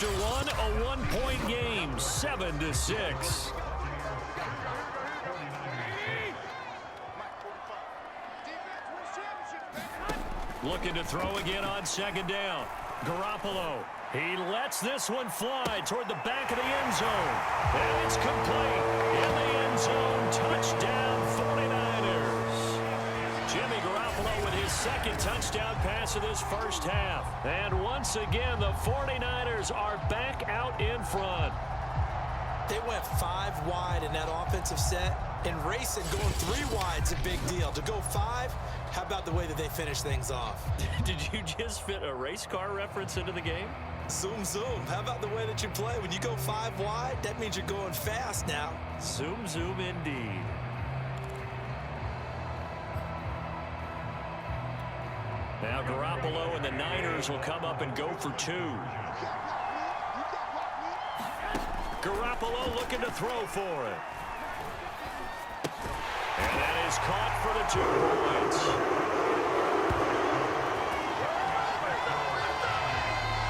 After one, a one-point game, 7-6. Looking to throw again on second down. Garoppolo. He lets this one fly toward the back of the end zone. And it's complete. In the end zone. Touchdown, 49ers. Jimmy Garoppolo with his second touchdown pass of this first half. And once again, the 49ers are back out in front. They went 5 wide in that offensive set. And racing going 3 wide is a big deal. To go 5, how about the way that they finish things off? Did you just fit a race car reference into the game? Zoom, zoom. How about the way that you play? When you go 5 wide, that means you're going fast now. Zoom, zoom indeed. Now Garoppolo and the Niners will come up and go for 2. Garoppolo looking to throw for it. And that is caught for the 2 points.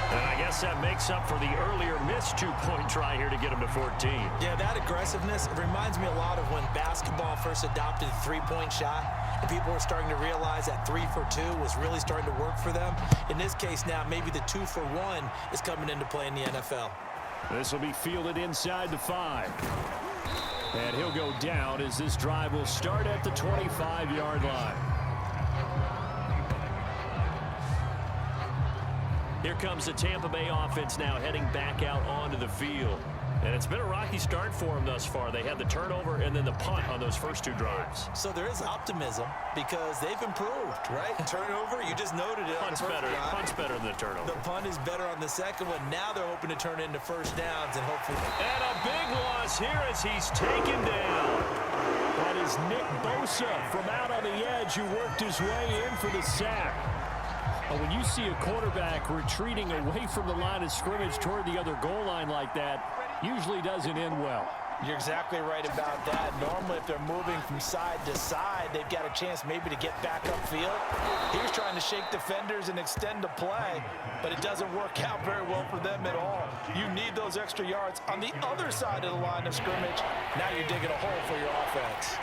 And I guess that makes up for the earlier missed 2-point try here to get him to 14. Yeah, that aggressiveness, it reminds me a lot of when basketball first adopted the 3-point shot. And people were starting to realize that 3 for 2 was really starting to work for them. In this case now, maybe the 2 for 1 is coming into play in the NFL. This will be fielded inside the 5. And he'll go down as this drive will start at the 25-yard line. Here comes the Tampa Bay offense now heading back out onto the field. And it's been a rocky start for them thus far. They had the turnover and then the punt on those first 2 drives. So there is optimism because they've improved, right? Turnover, you just noted it. Punt's better. Punt's better than the turnover. The punt is better on the second one. Now they're hoping to turn it into first downs and hopefully. And a big loss here as he's taken down. That is Nick Bosa from out on the edge who worked his way in for the sack. When you see a quarterback retreating away from the line of scrimmage toward the other goal line like that, usually doesn't end well. You're exactly right about that. Normally, if they're moving from side to side, they've got a chance maybe to get back upfield. He was trying to shake defenders and extend the play, but it doesn't work out very well for them at all. You need those extra yards on the other side of the line of scrimmage. Now you're digging a hole for your offense.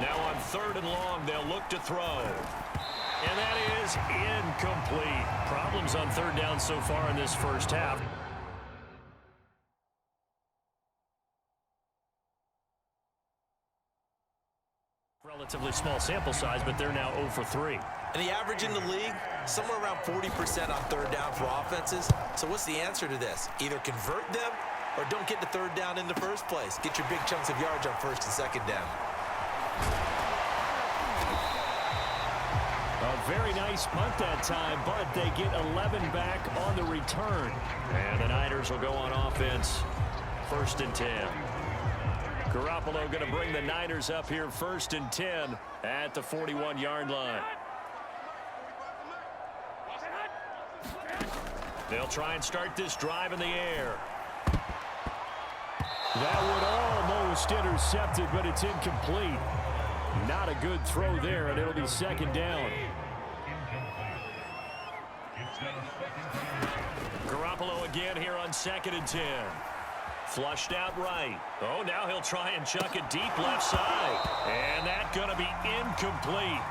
Now on 3rd and long, they'll look to throw. And that is incomplete. Problems on 3rd down so far in this first half. Relatively small sample size, but they're now 0 for 3. And the average in the league, somewhere around 40% on 3rd down for offenses. So what's the answer to this? Either convert them or don't get the 3rd down in the first place. Get your big chunks of yards on 1st and 2nd down. A very nice punt that time, but they get 11 back on the return. And the Niners will go on offense, 1st and 10. Garoppolo going to bring the Niners up here 1st and 10 at the 41-yard line. They'll try and start this drive in the air. That would almost intercept it, but it's incomplete. Not a good throw there, and it'll be 2nd down. Garoppolo again here on 2nd and 10. Flushed out right. Oh, now he'll try and chuck it deep left side. And that's going to be incomplete.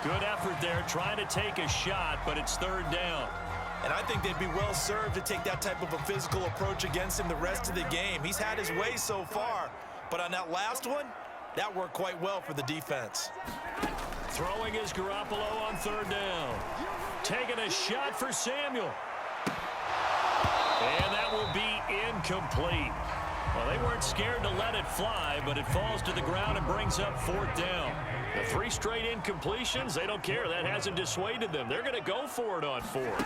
Good effort there, trying to take a shot, but it's 3rd down. And I think they'd be well served to take that type of a physical approach against him the rest of the game. He's had his way so far, but on that last one, that worked quite well for the defense. Throwing is Garoppolo on 3rd down. Taking a shot for Samuel. And that will be incomplete. Well, they weren't scared to let it fly, but it falls to the ground and brings up 4th down. The 3 straight incompletions, they don't care. That hasn't dissuaded them. They're going to go for it on 4th.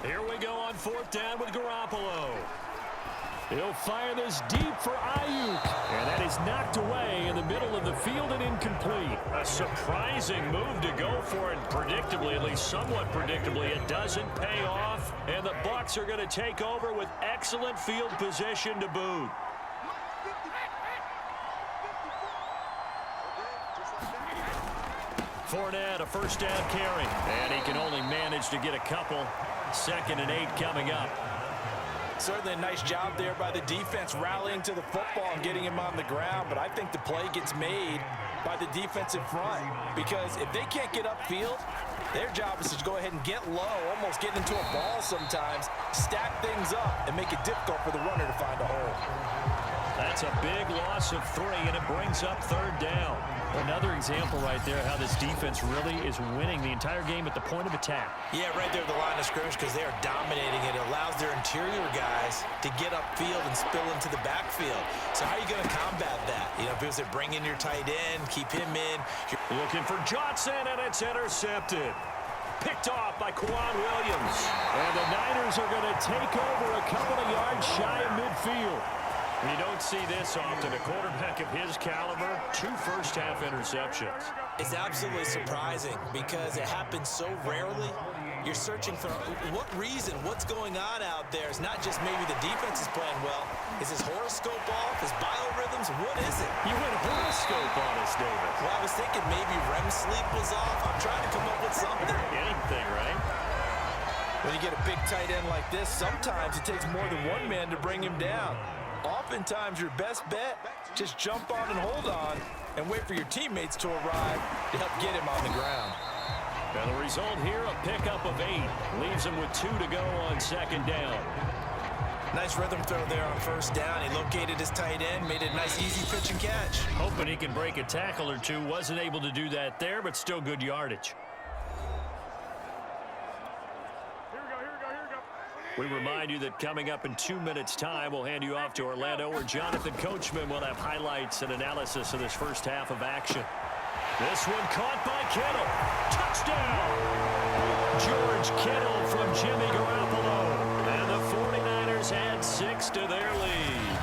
Here we go on 4th down with Garoppolo. He'll fire this deep for Ayuk. And that is knocked away in the middle of the field and incomplete. A surprising move to go for it. Predictably, at least somewhat predictably, it doesn't pay off. And the Bucs are going to take over with excellent field position to boot. Fournette, a 1st down carry. And he can only manage to get a couple. 2nd and 8 coming up. Certainly a nice job there by the defense rallying to the football and getting him on the ground. But I think the play gets made by the defensive front. Because if they can't get upfield, their job is to go ahead and get low, almost get into a ball sometimes, stack things up, and make it difficult for the runner to find a hole. That's a big loss of 3, and it brings up 3rd down. Another example right there how this defense really is winning the entire game at the point of attack. Yeah, right there at the line of scrimmage because they are dominating it. It allows their interior guys to get upfield and spill into the backfield. So how are you going to combat that? You know, if it was to bring in your tight end, keep him in. Looking for Johnson, and it's intercepted. Picked off by Kwan Williams. And the Niners are going to take over a couple of yards shy of midfield. You don't see this often. A quarterback of his caliber, 2 first-half interceptions. It's absolutely surprising because it happens so rarely. You're searching for what reason, what's going on out there. It's not just maybe the defense is playing well. Is his horoscope off? His biorhythms? What is it? You went horoscope on us, David. Well, I was thinking maybe REM sleep was off. I'm trying to come up with something. Anything, right? When you get a big tight end like this, sometimes it takes more than one man to bring him down. Oftentimes, your best bet, just jump on and hold on and wait for your teammates to arrive to help get him on the ground. Now the result here, a pickup of 8. Leaves him with 2 to go on 2nd down. Nice rhythm throw there on 1st down. He located his tight end, made it a nice easy pitch and catch. Hoping he can break a tackle or 2. Wasn't able to do that there, but still good yardage. We remind you that coming up in 2 minutes' time, we'll hand you off to Orlando, where Jonathan Coachman will have highlights and analysis of this first half of action. This one caught by Kittle. Touchdown! George Kittle from Jimmy Garoppolo. And the 49ers add 6 to their lead.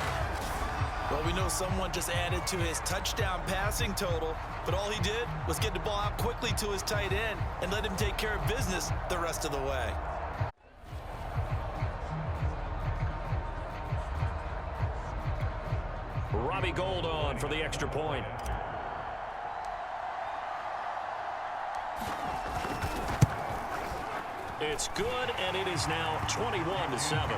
Well, we know someone just added to his touchdown passing total, but all he did was get the ball out quickly to his tight end and let him take care of business the rest of the way. Robbie Gould on for the extra point. It's good, and it is now 21-7.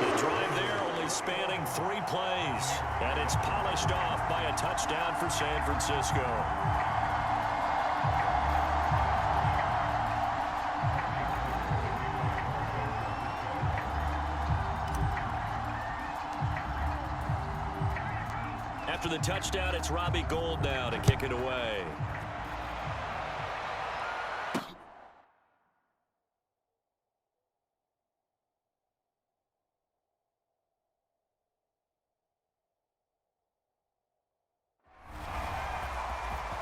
The drive there only spanning 3 plays, and it's polished off by a touchdown for San Francisco. After the touchdown, it's Robbie Gould now to kick it away.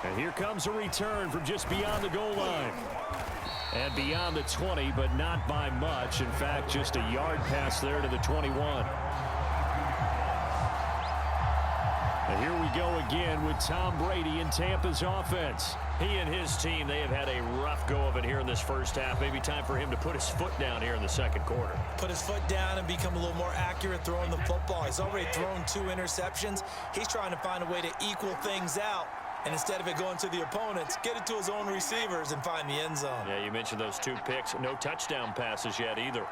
And here comes a return from just beyond the goal line. And beyond the 20, but not by much. In fact, just a yard pass there to the 21. And here we go again with Tom Brady in Tampa's offense. He and his team, they have had a rough go of it here in this first half. Maybe time for him to put his foot down here in the second quarter. Put his foot down and become a little more accurate throwing the football. He's already thrown 2 interceptions. He's trying to find a way to equal things out. And instead of it going to the opponents, get it to his own receivers and find the end zone. Yeah, you mentioned those 2 picks. No touchdown passes yet either.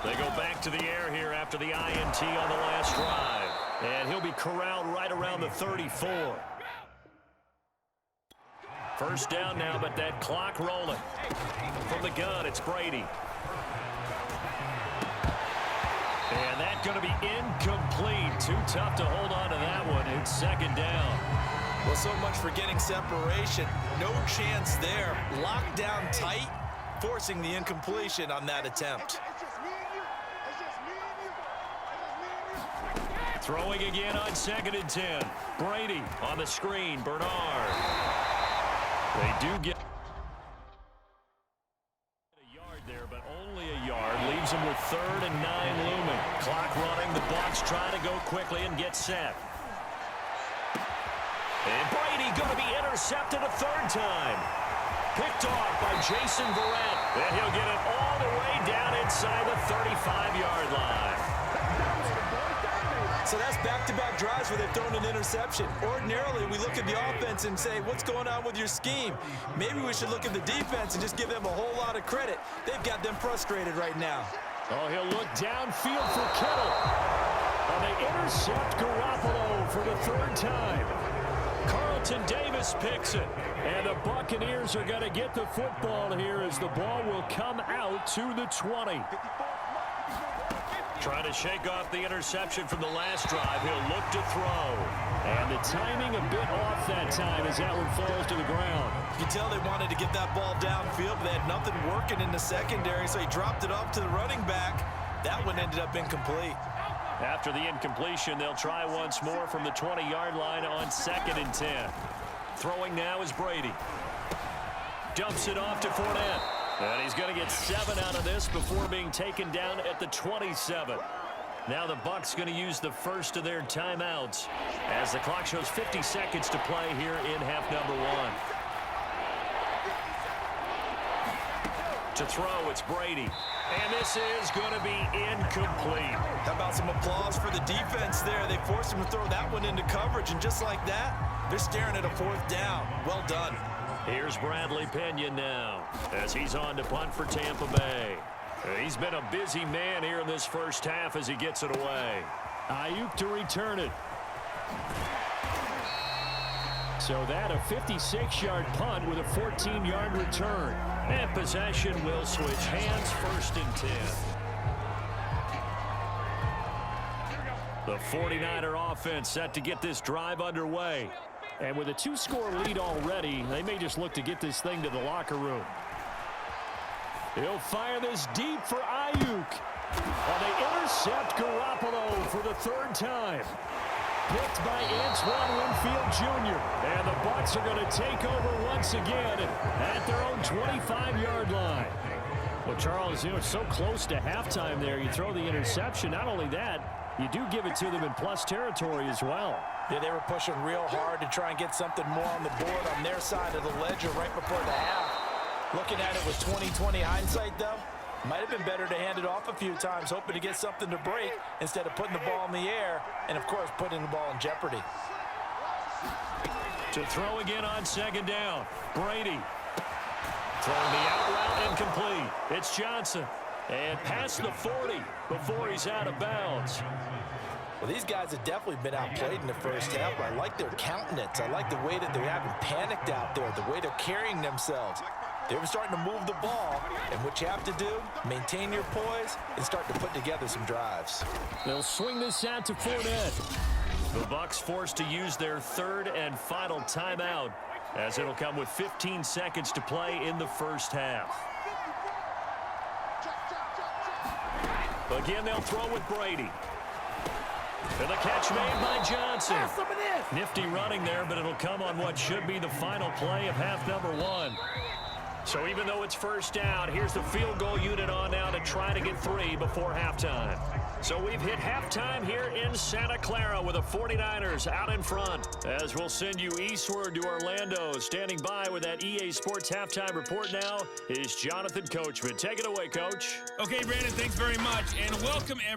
They go back to the air here after the INT on the last drive. And he'll be corralled right around the 34. First down now, but that clock rolling. From the gun, it's Brady. And that's going to be incomplete. 2 tough to hold on to that one. It's second down. Well, so much for getting separation. No chance there. Locked down tight, forcing the incompletion on that attempt. Throwing again on 2nd and 10. Brady on the screen. Bernard. They do get a yard there, but only a yard. Leaves them with 3rd and 9 looming. Clock running. The Bucs trying to go quickly and get set. And Brady going to be intercepted a 3rd time. Picked off by Jason Verrett. And he'll get it all the way down inside the 35-yard line. So that's back-to-back drives where they've thrown an interception. Ordinarily, we look at the offense and say, what's going on with your scheme? Maybe we should look at the defense and just give them a whole lot of credit. They've got them frustrated right now. Oh, he'll look downfield for Kittle. And they intercept Garoppolo for the 3rd time. Carlton Davis picks it. And the Buccaneers are going to get the football here as the ball will come out to the 20. Trying to shake off the interception from the last drive. He'll look to throw. And the timing a bit off that time as that one falls to the ground. You can tell they wanted to get that ball downfield, but they had nothing working in the secondary, so he dropped it off to the running back. That one ended up incomplete. After the incompletion, they'll try once more from the 20-yard line on 2nd and 10. Throwing now is Brady. Dumps it off to Fournette. And he's going to get 7 out of this before being taken down at the 27. Now the Bucs going to use the first of their timeouts as the clock shows 50 seconds to play here in half number 1. To throw, it's Brady. And this is going to be incomplete. How about some applause for the defense there? They forced him to throw that one into coverage, and just like that, they're staring at a 4th down. Well done. Here's Bradley Pinion now as he's on to punt for Tampa Bay. He's been a busy man here in this first half as he gets it away. Ayuk to return it. So that a 56-yard punt with a 14-yard return. And possession will switch hands, 1st and 10. The 49er offense set to get this drive underway. And with a 2-score lead already, they may just look to get this thing to the locker room. He'll fire this deep for Ayuk. And they intercept Garoppolo for the 3rd time. Picked by Antoine Winfield Jr. And the Bucs are going to take over once again at their own 25-yard line. Well, Charles, you know, it's so close to halftime there. You throw the interception. Not only that, you do give it to them in plus territory as well. Yeah, they were pushing real hard to try and get something more on the board on their side of the ledger right before the half. Looking at it with 20/20 hindsight, though, might have been better to hand it off a few times, hoping to get something to break instead of putting the ball in the air and, of course, putting the ball in jeopardy. To throw again on 2nd down. Brady. Throwing the out route incomplete. It's Johnson. And past the 40 before he's out of bounds. Well, these guys have definitely been outplayed in the first half, but I like their countenance. I like the way that they haven't panicked out there, the way they're carrying themselves. They were starting to move the ball, and what you have to do, maintain your poise and start to put together some drives. They'll swing this out to Fournette. The Bucs forced to use their 3rd and final timeout, as it'll come with 15 seconds to play in the first half. Again, they'll throw with Brady. And the catch made by Johnson. Nifty running there, but it'll come on what should be the final play of half number 1. So even though it's 1st down, here's the field goal unit on now to try to get 3 before halftime. So we've hit halftime here in Santa Clara with the 49ers out in front. As we'll send you eastward to Orlando. Standing by with that EA Sports halftime report now is Jonathan Coachman. Take it away, Coach. Okay, Brandon, thanks very much, and welcome everyone.